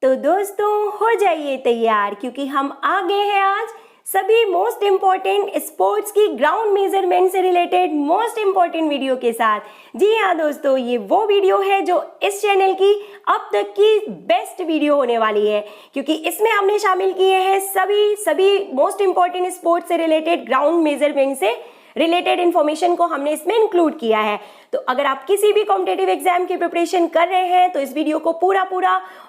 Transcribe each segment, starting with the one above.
तो दोस्तों हो जाइए तैयार क्योंकि हम आ गए हैं आज सभी मोस्ट इम्पॉर्टेंट स्पोर्ट्स की ग्राउंड मेजरमेंट से रिलेटेड मोस्ट इम्पॉर्टेंट वीडियो के साथ। जी हाँ दोस्तों, ये वो वीडियो है जो इस चैनल की अब तक की बेस्ट वीडियो होने वाली है क्योंकि इसमें हमने शामिल किए हैं सभी मोस्ट इम्पॉर्टेंट स्पोर्ट्स से रिलेटेड ग्राउंड मेजरमेंट से रिलेटेड इन्फॉर्मेशन को हमने इसमें इंक्लूड किया है। तो अगर आप किसी भी कॉम्पिटिटिव एग्जाम की प्रिपरेशन कर रहे हैं तो इस वीडियो को पूरा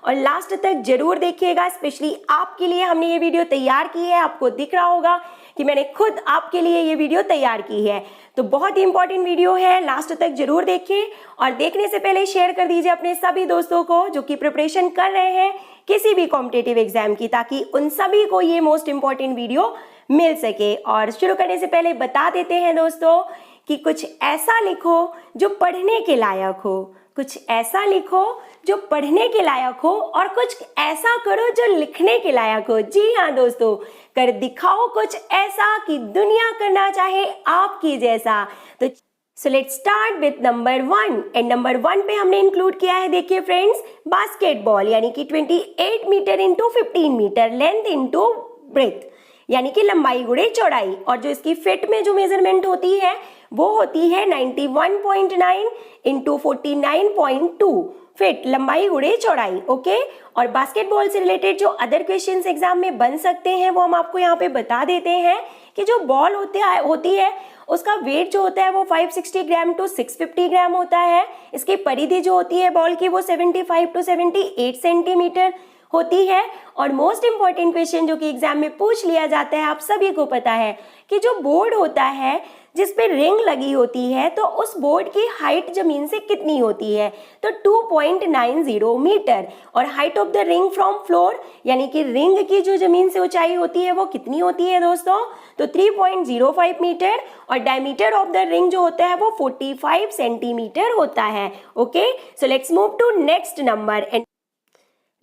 और लास्ट तक जरूर देखिएगा। स्पेशली आपके लिए हमने ये वीडियो तैयार की है। आपको दिख रहा होगा कि मैंने खुद आपके लिए ये वीडियो तैयार की है। तो बहुत ही इंपॉर्टेंट वीडियो है, लास्ट तक जरूर देखिए और देखने से पहले शेयर कर दीजिए अपने सभी दोस्तों को जो कि प्रिपरेशन कर रहे हैं किसी भी कॉम्पिटिटिव एग्जाम की, ताकि उन सभी को ये मोस्ट इंपॉर्टेंट वीडियो मिल सके। और शुरू करने से पहले बता देते हैं दोस्तों कि कुछ ऐसा लिखो जो पढ़ने के लायक हो, कुछ ऐसा लिखो जो पढ़ने के लायक हो और कुछ ऐसा करो जो लिखने के लायक हो। जी हाँ दोस्तों, कर दिखाओ कुछ ऐसा कि दुनिया करना चाहे आपकी जैसा। तो so let's start with number 1 and number 1 पे हमने इंक्लूड किया है, देखिए फ्रेंड्स, बास्केटबॉल यानी कि 28 metre into 15 metre length into breadth यानी कि लंबाई गुणे चौड़ाई। और जो इसकी फिट में जो मेजरमेंट होती है वो होती है 91.9 इंटू 49.2 फिट, लंबाई गुणे चौड़ाई। ओके, और बास्केटबॉल से रिलेटेड जो अदर क्वेश्चंस एग्जाम में बन सकते हैं वो हम आपको यहाँ पे बता देते हैं कि जो बॉल होती है उसका वेट जो होता है वो 560 ग्राम टू 650 ग्राम होता है। इसकी परिधि जो होती है बॉल की वो 75 टू 78 सेंटीमीटर होती है। और मोस्ट इंपॉर्टेंट क्वेश्चन जो कि एग्जाम में पूछ लिया जाता है, आप सभी को पता है कि जो बोर्ड होता है जिस पे रिंग लगी होती है तो उस बोर्ड की हाइट जमीन से कितनी होती है, तो 2.90 मीटर। और height of the ring from floor यानी कि रिंग की जो जमीन से ऊंचाई होती है वो कितनी होती है दोस्तों, तो 3.05 मीटर। और डायमीटर ऑफ द रिंग जो होता है वो 45 सेंटीमीटर होता है। Okay, so let's move to next number and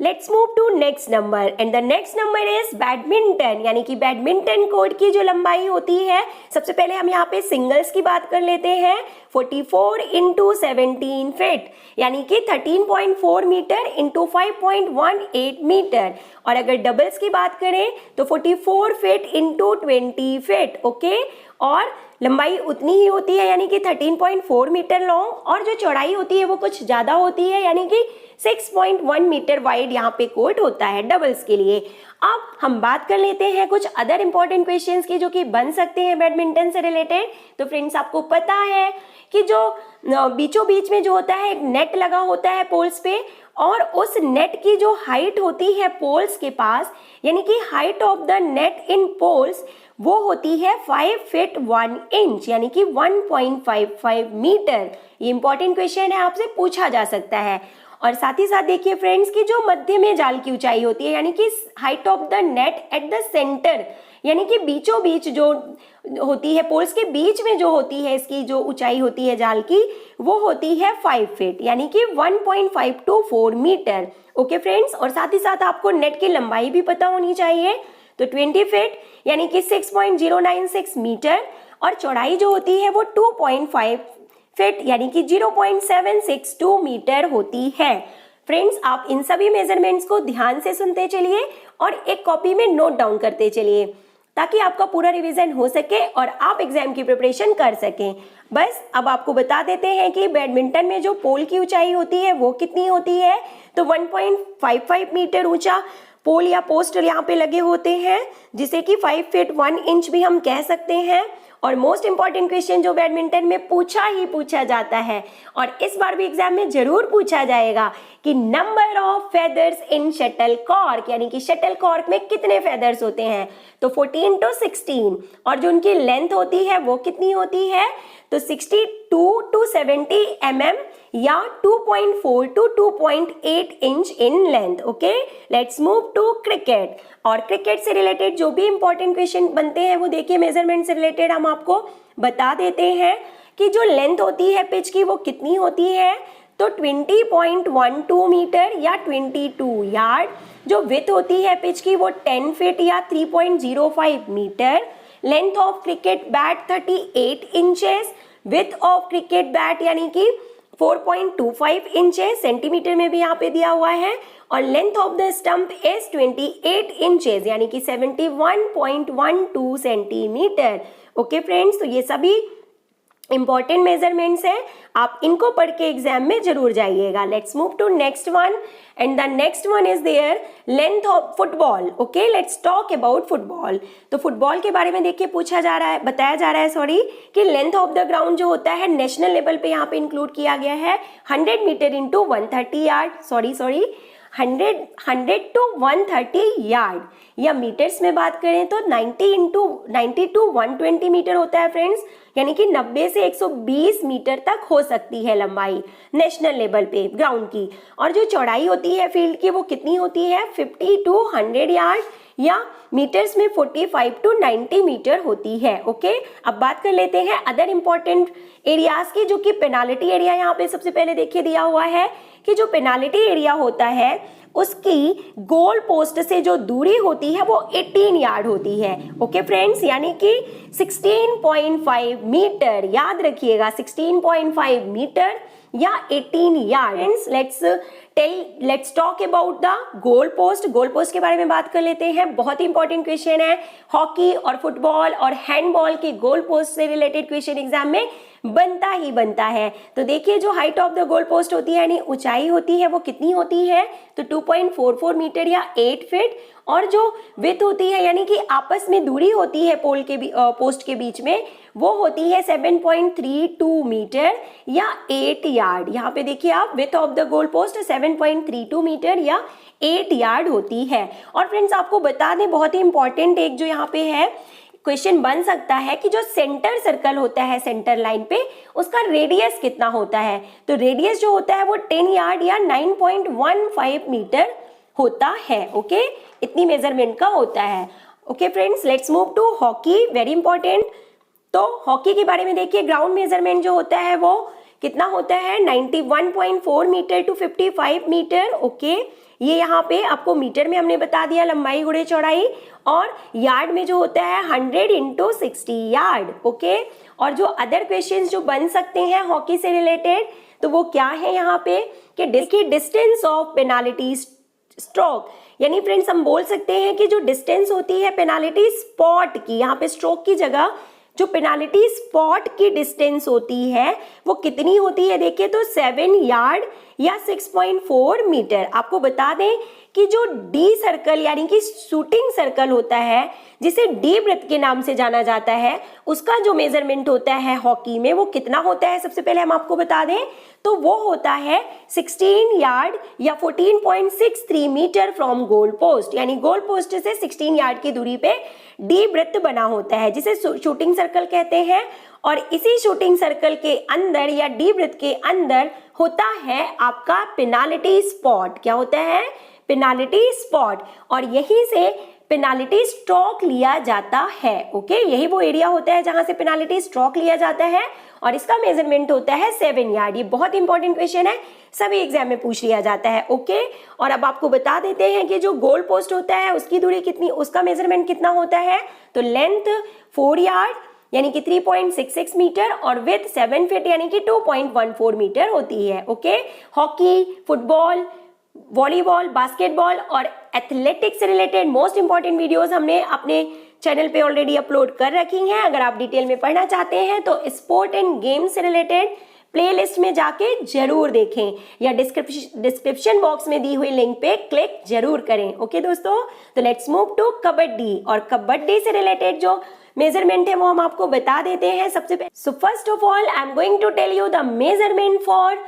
let's move to next number and the next number is badminton यानी कि बैडमिंटन कोर्ट की जो लंबाई होती है, सबसे पहले हम यहाँ पे सिंगल्स की बात कर लेते हैं। 44 इंटू 17 फीट यानी कि 13.4 मीटर इंटू 5.18 मीटर। और अगर डबल्स की बात करें तो 44 फीट इंटू 20 फीट। ओके, और लंबाई उतनी ही होती है यानी कि 13.4 मीटर लॉन्ग, और जो चौड़ाई होती है वो कुछ ज़्यादा होती है यानी कि 6.1 मीटर वाइड यहाँ पे कोर्ट होता है डबल्स के लिए। अब हम बात कर लेते हैं कुछ अदर इंपॉर्टेंट क्वेश्चंस की जो कि बन सकते हैं बैडमिंटन से रिलेटेड। तो फ्रेंड्स, आपको पता है कि जो बीचों बीच में जो होता है एक नेट लगा होता है पोल्स पे, और उस नेट की जो हाइट होती है पोल्स के पास यानी कि height of the net in poles वो होती है 5 फीट 1 इंच यानी कि 1.55 मीटर। ये इंपॉर्टेंट क्वेश्चन है, आपसे पूछा जा सकता है। और साथ ही साथ देखिए फ्रेंड्स कि जो मध्य में जाल की ऊंचाई होती है यानी कि height of the net at the centre यानी कि बीचों बीच जो होती है पोल्स के बीच में जो होती है इसकी जो ऊंचाई होती है जाल की वो होती है 5 फीट यानी कि 1.524 मीटर। ओके फ्रेंड्स, और साथ ही साथ आपको नेट की लंबाई भी पता होनी चाहिए, तो 20 फीट यानी कि 6.096 मीटर। और चौड़ाई जो होती है वो 2.5 फीट यानी कि 0.762 मीटर होती है। फ्रेंड्स, आप इन सभी मेजरमेंट्स को ध्यान से सुनते चलिए और एक कॉपी में नोट डाउन करते चलिए ताकि आपका पूरा रिवीजन हो सके और आप एग्जाम की प्रिपरेशन कर सकें। बस अब आपको बता देते हैं कि बैडमिंटन में जो पोल की ऊंचाई होती है वो कितनी होती है, तो 1.55 मीटर ऊंचा पोल या पोस्ट यहाँ पे लगे होते हैं जिसे कि 5 फीट 1 इंच भी हम कह सकते हैं। और मोस्ट इंपॉर्टेंट क्वेश्चन जो बैडमिंटन में पूछा जाता है और इस बार भी एग्जाम में जरूर पूछा जाएगा कि number of feathers in shuttle cork यानी कि शटल कॉर्क में कितने फेदर्स होते हैं, तो 14 टू 16। और जो उनकी लेंथ होती है वो कितनी होती है, तो 62 टू 70 mm या 2.4 to 2.8 inch in length. Okay, let's move to cricket. और क्रिकेट से रिलेटेड जो भी इंपॉर्टेंट क्वेश्चन बनते हैं वो देखिए मेजरमेंट से रिलेटेड हम आपको बता देते हैं कि जो लेंथ होती है पिच की वो कितनी होती है, तो 20.12 मीटर या 22 यार्ड। जो विड्थ होती है पिच की वो 10 फीट या 3.05 metre. Length of cricket bat 38 inches. Width of cricket bat यानी कि 4.25 इंचेस, सेंटीमीटर में भी यहाँ पे दिया हुआ है। और length of the stump is 28 inches यानी कि 71.12 सेंटीमीटर। ओके फ्रेंड्स, तो ये सभी इंपॉर्टेंट मेजरमेंट्स हैं, आप इनको पढ़ के एग्जाम में जरूर जाइएगा। Let's move to next one and the next one is there length of football. Okay, let's talk about football. तो फुटबॉल के बारे में देखिए पूछा जा रहा है, बताया जा रहा है सॉरी, कि लेंथ ऑफ द ग्राउंड जो होता है नेशनल लेवल पे यहाँ पे इंक्लूड किया गया है 100 metre into 130 yard, sorry 100 to 130 yard, या मीटर्स में बात करें तो 90 टू 120 मीटर होता है फ्रेंड्स, यानी कि 90 से 120 मीटर तक हो सकती है लंबाई नेशनल लेवल पे ग्राउंड की। और जो चौड़ाई होती है फील्ड की वो कितनी होती है 50 टू 100 यार्ड, या मीटर्स में 45 टू 90 मीटर होती है। ओके, अब बात कर लेते हैं अदर इंपॉर्टेंट एरियाज की, जो कि पेनाल्टी एरिया यहाँ पे सबसे पहले देखिए दिया हुआ है कि जो पेनाल्टी एरिया होता है उसकी गोल पोस्ट से जो दूरी होती है वो 18 यार्ड होती है। ओके फ्रेंड्स, यानी कि 16.5 मीटर, याद रखिएगा 16.5 मीटर या 18 yard. Let's talk about the goal post. Goal post के बारे में बात कर लेते हैं, बहुत ही इंपॉर्टेंट क्वेश्चन है। हॉकी और फुटबॉल और हैंडबॉल के गोल पोस्ट से रिलेटेड क्वेश्चन एग्जाम में बनता ही बनता है। तो देखिए जो height of the goal post होती है यानी ऊंचाई होती है वो कितनी होती है, तो 2.44 मीटर या 8 फीट, और जो विड्थ होती है यानी कि आपस में दूरी होती है पोस्ट के बीच में वो होती है 7.32 मीटर या 8 यार्ड। यहाँ पे देखिए आप, width of the goal post 7.32 metre या 8 यार्ड होती है। और फ्रेंड्स आपको बता दें, बहुत ही इंपॉर्टेंट एक जो यहाँ पे है क्वेश्चन बन सकता है कि जो सेंटर सर्कल होता है सेंटर लाइन पे उसका रेडियस कितना होता है, तो रेडियस जो होता है वो 10 यार्ड या 9.15 मीटर होता है। ओके, इतनी मेजरमेंट का होता है। Okay friends, let's move to hockey, very important. तो हॉकी के बारे में देखिए, ग्राउंड मेजरमेंट जो होता है वो कितना होता है 91.4 मीटर टू 55 मीटर। ओके, ये यहाँ पे आपको मीटर में हमने बता दिया लंबाई गुणे चौड़ाई, और यार्ड में जो होता है 100 इंटू 60 यार्ड। ओके, और जो अदर क्वेश्चंस जो बन सकते हैं हॉकी से रिलेटेड तो वो क्या है यहाँ पे कि डिस्टेंस ऑफ पेनाल्टी स्ट्रोक, यानी फ्रेंड्स हम बोल सकते हैं कि जो डिस्टेंस होती है पेनाल्टी स्पॉट की, यहाँ पे स्ट्रोक की जगह जो पेनाल्टी स्पॉट की डिस्टेंस होती है वो कितनी होती है, देखिए तो 7 यार्ड या 6.4 मीटर। आपको बता दें कि जो डी सर्कल यानी कि शूटिंग सर्कल होता है जिसे डी वृत्त के नाम से जाना जाता है, उसका जो मेजरमेंट होता है हॉकी में वो कितना होता है, सबसे पहले हम आपको बता दें तो वो होता है 16 यार्ड या 14.63 मीटर फ्रॉम गोल पोस्ट, यानी गोल पोस्ट से 16 यार्ड की दूरी पे डी वृत्त बना होता है जिसे शूटिंग सर्कल कहते हैं। और इसी शूटिंग सर्कल के अंदर या डी वृत्त के अंदर होता है आपका पेनाल्टी स्पॉट। क्या होता है, पेनाल्टी स्पॉट, और यहीं से पेनाल्टी स्ट्रोक लिया जाता है। ओके, यही वो एरिया होता है जहां से पेनाल्टी स्ट्रोक लिया जाता है और इसका मेजरमेंट होता है 7 यार्ड। ये बहुत इंपॉर्टेंट क्वेश्चन है, सभी एग्जाम में पूछ लिया जाता है। ओके, और अब आपको बता देते हैं कि जो गोल पोस्ट होता है उसकी दूरी कितनी, उसका मेजरमेंट कितना होता है, तो लेंथ 4 यार्ड यानी कि 3.66 मीटर और विड्थ 7 फीट यानी कि 2.14 मीटर होती है। Okay, hockey, football, volleyball, basketball और एथलेटिक्स से रिलेटेड मोस्ट इंपॉर्टेंट वीडियोस हमने अपने चैनल पे ऑलरेडी अपलोड कर रखी हैं। अगर आप डिटेल में पढ़ना चाहते हैं तो स्पोर्ट एंड गेम्स से रिलेटेड प्लेलिस्ट में जाके जरूर देखें या डिस्क्रिप्शन बॉक्स में दी हुई लिंक पे क्लिक जरूर करें। ओके दोस्तों, तो लेट्स मूव टू कबड्डी, और कबड्डी से रिलेटेड जो मेजरमेंट है वो हम आपको बता देते हैं सबसे पहले। So first of all I am going to tell you the measurement for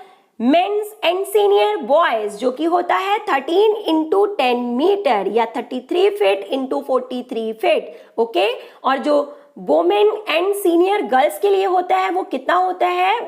men's and senior boys, जो कि होता है 13 इंटू 10 मीटर या 33 फीट इंटू 43 फीट। ओके, और जो वोमेन एंड सीनियर गर्ल्स के लिए होता है वो कितना होता है,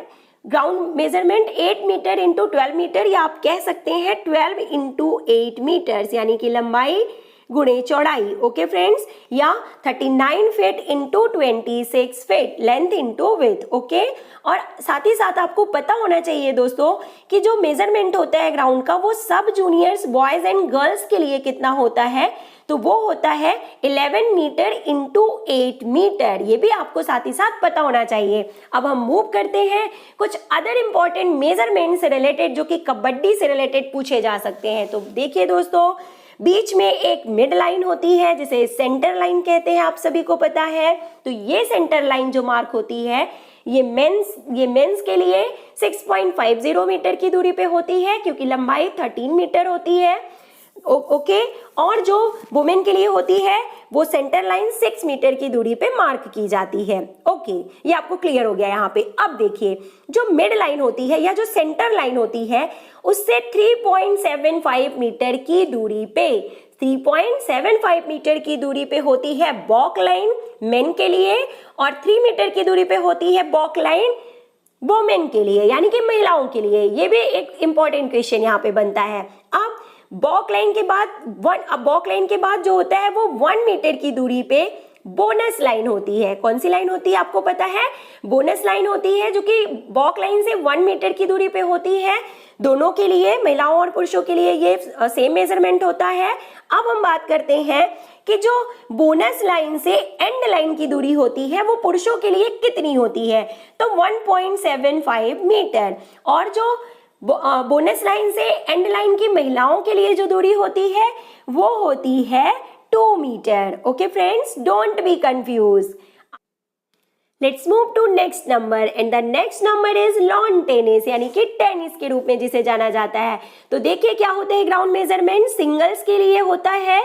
ground measurement 8 metre into 12 metre, या आप कह सकते हैं 12 इंटू 8 मीटर्स, यानी कि लंबाई गुणे चौड़ाई। ओके फ्रेंड्स, या 39 feet into 26 feet length into width. Okay, और साथ ही साथ आपको पता होना चाहिए दोस्तों कि जो मेजरमेंट होता है ग्राउंड का वो सब जूनियर्स बॉयज एंड गर्ल्स के लिए कितना होता है, तो वो होता है 11 मीटर इंटू 8 मीटर। ये भी आपको साथ ही साथ पता होना चाहिए। अब हम मूव करते हैं कुछ अदर इंपॉर्टेंट मेजरमेंट से रिलेटेड जो कि कबड्डी से रिलेटेड पूछे जा सकते हैं। तो देखिए दोस्तों, बीच में एक मिड लाइन होती है जिसे सेंटर लाइन कहते हैं, आप सभी को पता है। तो ये सेंटर लाइन जो मार्क होती है ये मेंस के लिए 6.50 मीटर की दूरी पे होती है क्योंकि लंबाई 13 मीटर होती है। ओके, और जो वुमेन के लिए होती है वो सेंटर लाइन 6 मीटर की दूरी पे मार्क की जाती है। ओके, ये आपको क्लियर हो गया यहाँ पे। अब देखिए, जो मिड लाइन होती है या जो सेंटर लाइन होती है उससे 3.75 मीटर की दूरी पे 3.75 मीटर की दूरी पे होती है बॉक लाइन मेन के लिए, और 3 मीटर की दूरी पे होती है बॉक लाइन वुमेन के लिए, यानी कि महिलाओं के लिए। ये भी एक इंपॉर्टेंट क्वेश्चन यहाँ पे बनता है। अब बॉक लाइन के बाद जो होता है वो 1 मीटर की दूरी पे बोनस लाइन होती है। कौन सी लाइन होती है आपको पता है? बोनस लाइन होती है जो कि बॉक लाइन से 1 मीटर की दूरी पे होती है। दोनों के लिए, महिलाओं और पुरुषों के लिए ये सेम मेजरमेंट होता है। अब हम बात करते हैं कि जो बोनस लाइन से एंड लाइन की दूरी होती है वो पुरुषों के लिए कितनी होती है, तो 1.75 मीटर, और जो बोनस लाइन से एंड लाइन की महिलाओं के लिए जो दूरी होती है वो होती है 2 metre. Okay friends, don't be confuse. Let's move to next number, and the next number is lawn tennis, यानी कि टेनिस के रूप में जिसे जाना जाता है। तो देखिए क्या होता है ग्राउंड मेजरमेंट। सिंगल्स के लिए होता है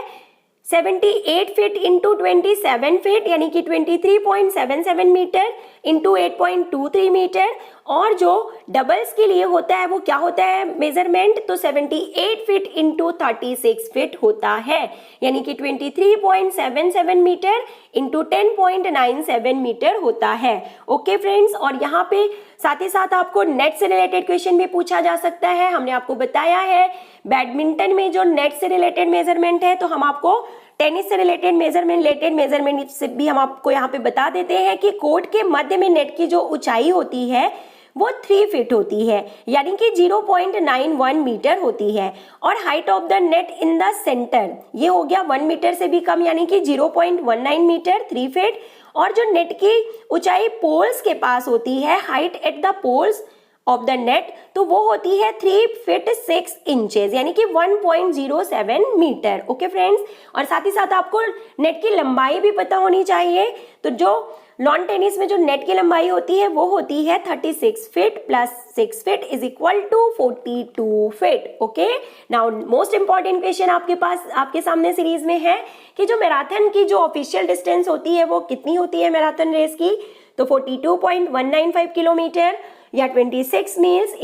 78 फीट इंटू 27 फीट, यानी कि 23.77 मीटर इंटू 8.23 मीटर, और जो डबल्स के लिए होता है वो क्या होता है मेजरमेंट, तो 78 फीट इंटू 36 फीट होता है, यानी कि 23.77 मीटर इंटू 10.97 मीटर होता है। ओके फ्रेंड्स, और यहाँ पे साथ ही साथ आपको नेट से रिलेटेड क्वेश्चन भी पूछा जा सकता है। हमने आपको बताया है बैडमिंटन में जो नेट से रिलेटेड मेजरमेंट है, तो हम आपको टेनिस से रिलेटेड मेजरमेंट से भी हम आपको यहाँ पे बता देते हैं कि कोर्ट के मध्य में नेट की जो ऊंचाई होती है वो 3 फीट होती है, यानी कि 0.91 मीटर होती है, और height of the net in the centre ये हो गया 1 मीटर से भी कम, यानी कि 0.19 मीटर 3 फीट, और जो नेट की ऊंचाई पोल्स के पास होती है, height at the poles of the net, तो वो होती है 3 फीट 6 इंचेस, यानी कि 1.07 मीटर। ओके फ्रेंड्स, और साथ ही साथ आपको नेट की लंबाई भी पता होनी चाहिए। तो जो लॉन टेनिस में जो नेट की लंबाई होती है वो होती है 36 feet plus 6 feet is equal to 42 feet. Okay, now most important question आपके सामने सीरीज में है कि जो मैराथन की जो ऑफिशियल डिस्टेंस होती है वो कितनी होती है मैराथन रेस की, तो 42.195 किलोमीटर या 26 मील्स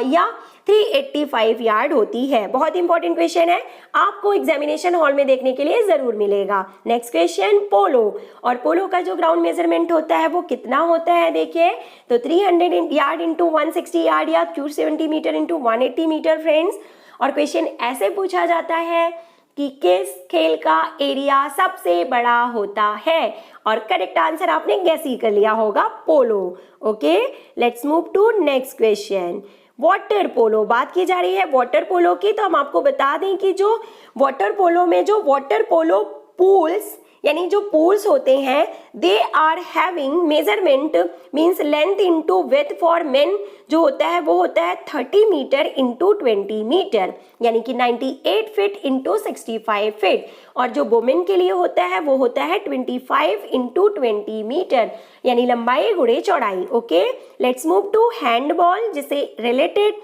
या 385 यार्ड होती है। बहुत इंपॉर्टेंट क्वेश्चन है, आपको एग्जामिनेशन हॉल में देखने के लिए जरूर मिलेगा। नेक्स्ट क्वेश्चन, पोलो, और पोलो का जो ग्राउंड मेजरमेंट होता है वो कितना होता है देखिए, तो 300 यार्ड इंटू 160 यार्ड या 270 मीटर इंटू 180 मीटर फ्रेंड्स। और क्वेश्चन ऐसे पूछा जाता है कि किस खेल का एरिया सबसे बड़ा होता है, और करेक्ट आंसर आपने गैस ही कर लिया होगा, polo. Okay, let's move to next question, water polo. बात की जा रही है वाटर पोलो की, तो हम आपको बता दें कि जो वाटर पोलो में जो वाटर पोलो पूल्स यानी जो पूल्स होते हैं they are having measurement means length into width for men जो होता है वो होता है 30 मीटर इंटू 20 मीटर, यानी कि 98 फीट इंटू 65 फीट, और जो वुमेन के लिए होता है वो होता है 25 इंटू 20 मीटर, यानी लंबाई गुणे चौड़ाई। Okay, let's move to handball, जिसे रिलेटेड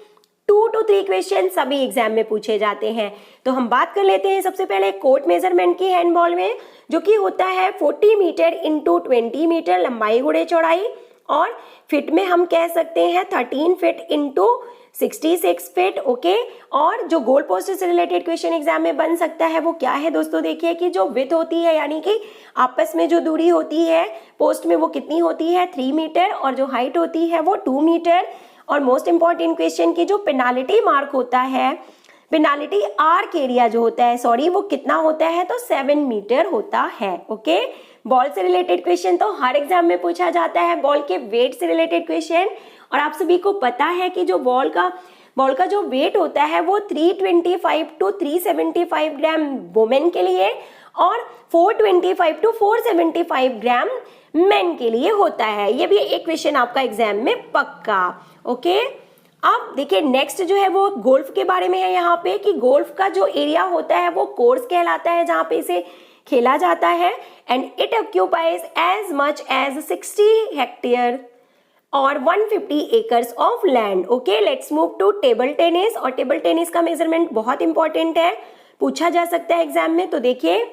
2 to 3 क्वेश्चन सभी एग्जाम में पूछे जाते हैं। तो हम बात कर लेते हैं सबसे पहले कोर्ट मेजरमेंट की हैंडबॉल में, जो कि होता है 40 मीटर इंटू 20 मीटर लंबाई गुणे चौड़ाई, और फिट में हम कह सकते हैं 13 फीट इंटू 66 फीट। ओके, और जो गोल पोस्ट से रिलेटेड क्वेश्चन एग्जाम में बन सकता है वो क्या है दोस्तों, देखिए कि जो विड्थ होती है यानी कि आपस में जो दूरी होती है पोस्ट में वो कितनी होती है 3 मीटर, और जो हाइट होती है वो 2 मीटर। और मोस्ट इंपॉर्टेंट क्वेश्चन की जो पेनाल्टी मार्क होता है पेनाल्टी आर्क एरिया जो होता है, सॉरी, वो कितना होता है, तो 7 मीटर होता है। ओके, बॉल से रिलेटेड क्वेश्चन तो हर एग्जाम में पूछा जाता है, बॉल के वेट से रिलेटेड क्वेश्चन। और आप सभी को पता है कि जो बॉल का जो वेट होता है वो 325 टू 375 ग्राम वुमेन के लिए और 425 टू 475 ग्राम मेन के लिए होता है। ये भी एक क्वेश्चन आपका एग्जाम में पक्का। ओके, अब देखिए नेक्स्ट जो है वो गोल्फ के बारे में है यहाँ पे, कि गोल्फ का जो एरिया होता है वो कोर्स कहलाता है जहाँ पे इसे खेला जाता है। And it occupies as much as 60 hectare और 150 acres of land. Okay, let's move to table tennis. और टेबल टेनिस का मेजरमेंट बहुत इंपॉर्टेंट है, पूछा जा सकता है एग्जाम में। तो देखिए,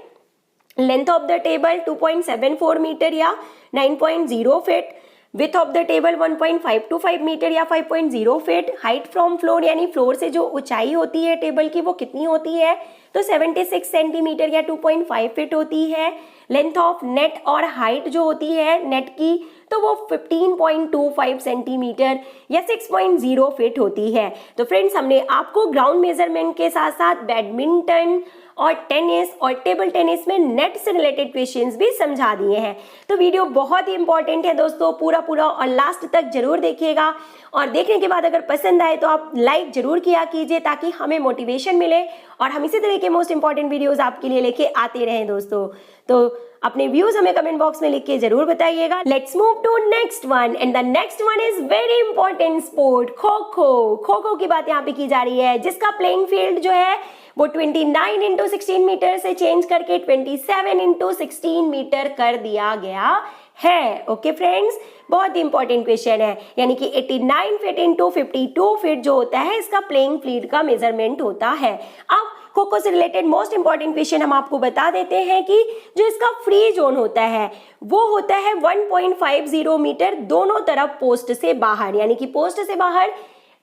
length of the table 2.74 metre या 9.0 feet, width of the table 1.525 metre या 5.0 फीट, हाइट फ्रॉम फ्लोर यानी फ्लोर से जो ऊंचाई होती है टेबल की वो कितनी होती है, तो 76 सेंटीमीटर या 2.5 फीट होती है। लेंथ ऑफ नेट और हाइट जो होती है नेट की तो वो 15.25 सेंटीमीटर या 6.0 फीट होती है। तो फ्रेंड्स, हमने आपको ग्राउंड मेजरमेंट के साथ साथ बैडमिंटन और टेनिस और टेबल टेनिस में नेट से रिलेटेड क्वेश्चंस भी समझा दिए हैं। तो वीडियो बहुत ही इंपॉर्टेंट है दोस्तों, पूरा और लास्ट तक जरूर देखिएगा। और देखने के बाद अगर पसंद आए तो आप लाइक जरूर किया कीजिए ताकि हमें मोटिवेशन मिले और हम इसी तरह के मोस्ट इंपॉर्टेंट वीडियोस आपके लिए लेके आते रहें दोस्तों। तो अपने व्यूज हमें कमेंट बॉक्स में लिख के जरूर बताइएगा। Let's move to next one, and the next one is very important sport, kho kho. Kho खो की बात यहाँ पे की जा रही है, जिसका प्लेइंग फील्ड जो है वो 29 इंटू 16 मीटर से चेंज करके 27 इंटू 16 मीटर कर दिया गया है। ओके फ्रेंड्स, बहुत ही इंपॉर्टेंट क्वेश्चन है, यानी कि 89 फीट इंटू 52 फीट जो होता है इसका प्लेइंग फील्ड का मेजरमेंट होता है। अब खो खो से रिलेटेड मोस्ट इंपॉर्टेंट क्वेश्चन हम आपको बता देते हैं कि जो इसका फ्री जोन होता है वो होता है 1.50 मीटर दोनों तरफ पोस्ट से बाहर, यानी कि पोस्ट से बाहर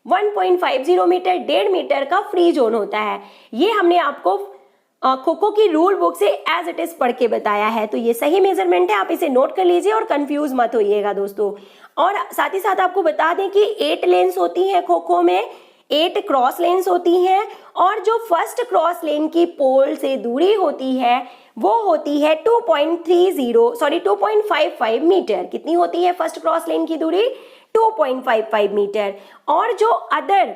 1.50 मीटर 1.5 मीटर का फ्री जोन होता है। ये हमने आपको खो खो की रूल बुक से एज इट इज पढ़ के बताया है, तो ये सही मेजरमेंट है, आप इसे नोट कर लीजिए और कंफ्यूज मत होइएगा दोस्तों। और साथ ही साथ आपको बता दें कि 8 लेन्स होती हैं खो खो में, 8 क्रॉस लेन्स होती हैं, और जो फर्स्ट क्रॉस लेन की पोल से दूरी होती है वो होती है 2.55 मीटर। कितनी होती है फर्स्ट क्रॉस लेन की दूरी? 2.55 मीटर। और जो अदर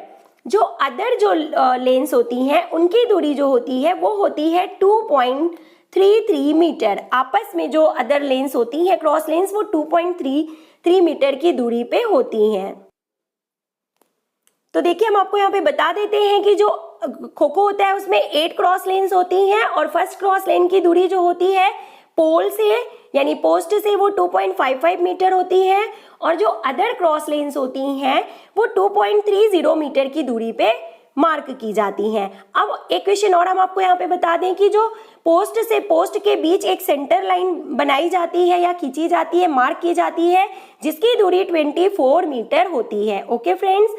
लेन्स होती हैं उनकी दूरी जो होती है वो होती है 2.33 मीटर। आपस में जो अदर लेन्स होती हैं क्रॉस लेन्स वो 2.33 मीटर की दूरी पे होती हैं। तो देखिए हम आपको यहाँ पे बता देते हैं कि जो खो खो होता है उसमें 8 क्रॉस लेन्स होती हैं और फर्स्ट क्रॉस लेन की दूरी जो होती है पोल से यानी पोस्ट से वो 2.55 मीटर होती है, और जो अदर क्रॉस लेन्स होती हैं वो 2.30 मीटर की दूरी पे मार्क की जाती हैं। अब एक क्वेश्चन और हम आपको यहाँ पे बता दें कि जो पोस्ट से पोस्ट के बीच एक सेंटर लाइन बनाई जाती है या खींची जाती है, मार्क की जाती है, जिसकी दूरी 24 मीटर होती है। ओके फ्रेंड्स,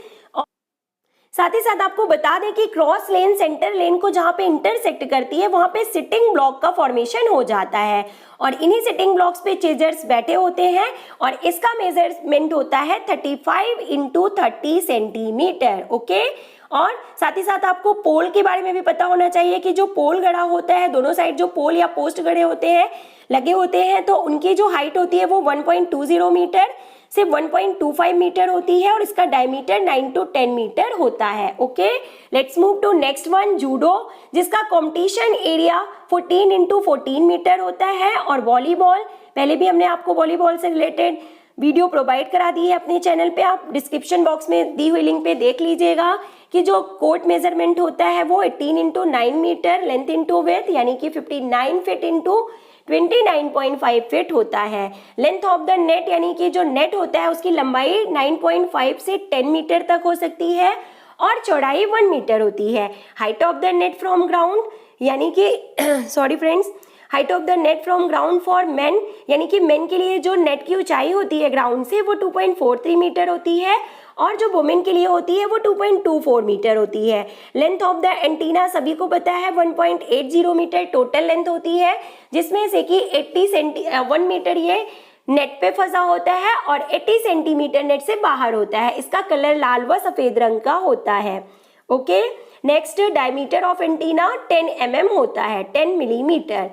साथ ही साथ आपको बता दें कि क्रॉस लेन सेंटर लेन को जहाँ पे इंटरसेक्ट करती है वहाँ पे सिटिंग ब्लॉक का फॉर्मेशन हो जाता है, और इन्हीं सिटिंग ब्लॉक्स पे चेजर्स बैठे होते हैं, और इसका मेजरमेंट होता है 35 इंटू 30 सेंटीमीटर। ओके, और साथ ही साथ आपको पोल के बारे में भी पता होना चाहिए कि जो पोल गड़ा होता है, दोनों साइड जो पोल या पोस्ट गड़े होते हैं लगे होते हैं, तो उनकी जो हाइट होती है वो 1.20 मीटर से 1.25 मीटर होती है, और इसका डायमीटर 9 to 10 मीटर होता है। Okay, let's move to next one, judo, जिसका कॉम्पिटिशन एरिया 14 इंटू 14 मीटर होता है। और वॉलीबॉल, पहले भी हमने आपको वॉलीबॉल से रिलेटेड वीडियो प्रोवाइड करा दी है अपने चैनल पे, आप डिस्क्रिप्शन बॉक्स में दी हुई लिंक पे देख लीजिएगा कि जो कोर्ट मेजरमेंट होता है वो 18 into 9 metre, length into width यानी कि 59 फीट इंटू 29.5 फीट होता है। लेंथ ऑफ द नेट यानी कि जो नेट होता है उसकी लंबाई 9.5 से 10 मीटर तक हो सकती है, और चौड़ाई 1 मीटर होती है। Height of the net from ground यानी कि sorry friends, height of the net from ground for main यानी कि मेन के लिए जो नेट की ऊंचाई होती है ग्राउंड से वो 2.43 मीटर होती है, और जो वुमेन के लिए होती है वो 2.24 मीटर होती है। लेंथ ऑफ द एंटीना सभी को पता है 1.80 मीटर टोटल लेंथ होती है, जिसमें से कि 1 मीटर ये नेट पे फंसा होता है और 80 सेंटीमीटर नेट से बाहर होता है। इसका कलर लाल व सफेद रंग का होता है। Okay, next diameter of antenna 10 mm होता है, 10 मिलीमीटर।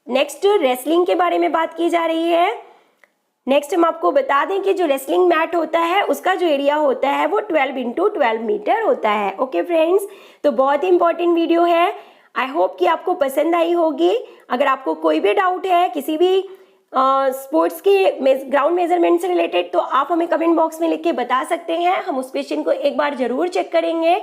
नेक्स्ट रेसलिंग के बारे में बात की जा रही है। नेक्स्ट हम आपको बता दें कि जो रेसलिंग मैट होता है उसका जो एरिया होता है वो 12 इंटू 12 मीटर होता है। ओके फ्रेंड्स, तो बहुत ही इंपॉर्टेंट वीडियो है। आई होप कि आपको पसंद आई होगी। अगर आपको कोई भी डाउट है किसी भी स्पोर्ट्स के ग्राउंड मेजरमेंट से रिलेटेड, तो आप हमें कमेंट बॉक्स में लिख के बता सकते हैं। हम उस क्वेश्चन को एक बार जरूर चेक करेंगे।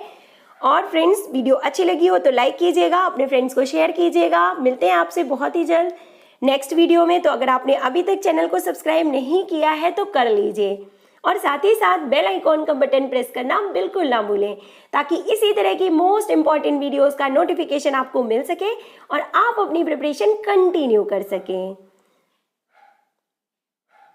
और फ्रेंड्स, वीडियो अच्छी लगी हो तो लाइक कीजिएगा, अपने फ्रेंड्स को शेयर कीजिएगा। मिलते हैं आपसे बहुत ही जल्द नेक्स्ट वीडियो में। तो अगर आपने अभी तक चैनल को सब्सक्राइब नहीं किया है तो कर लीजिए, और साथ ही साथ बेल आइकॉन का बटन प्रेस करना बिल्कुल ना भूलें, ताकि इसी तरह की मोस्ट इंपॉर्टेंट वीडियोस का नोटिफिकेशन आपको मिल सके और आप अपनी प्रिपरेशन कंटिन्यू कर सकें।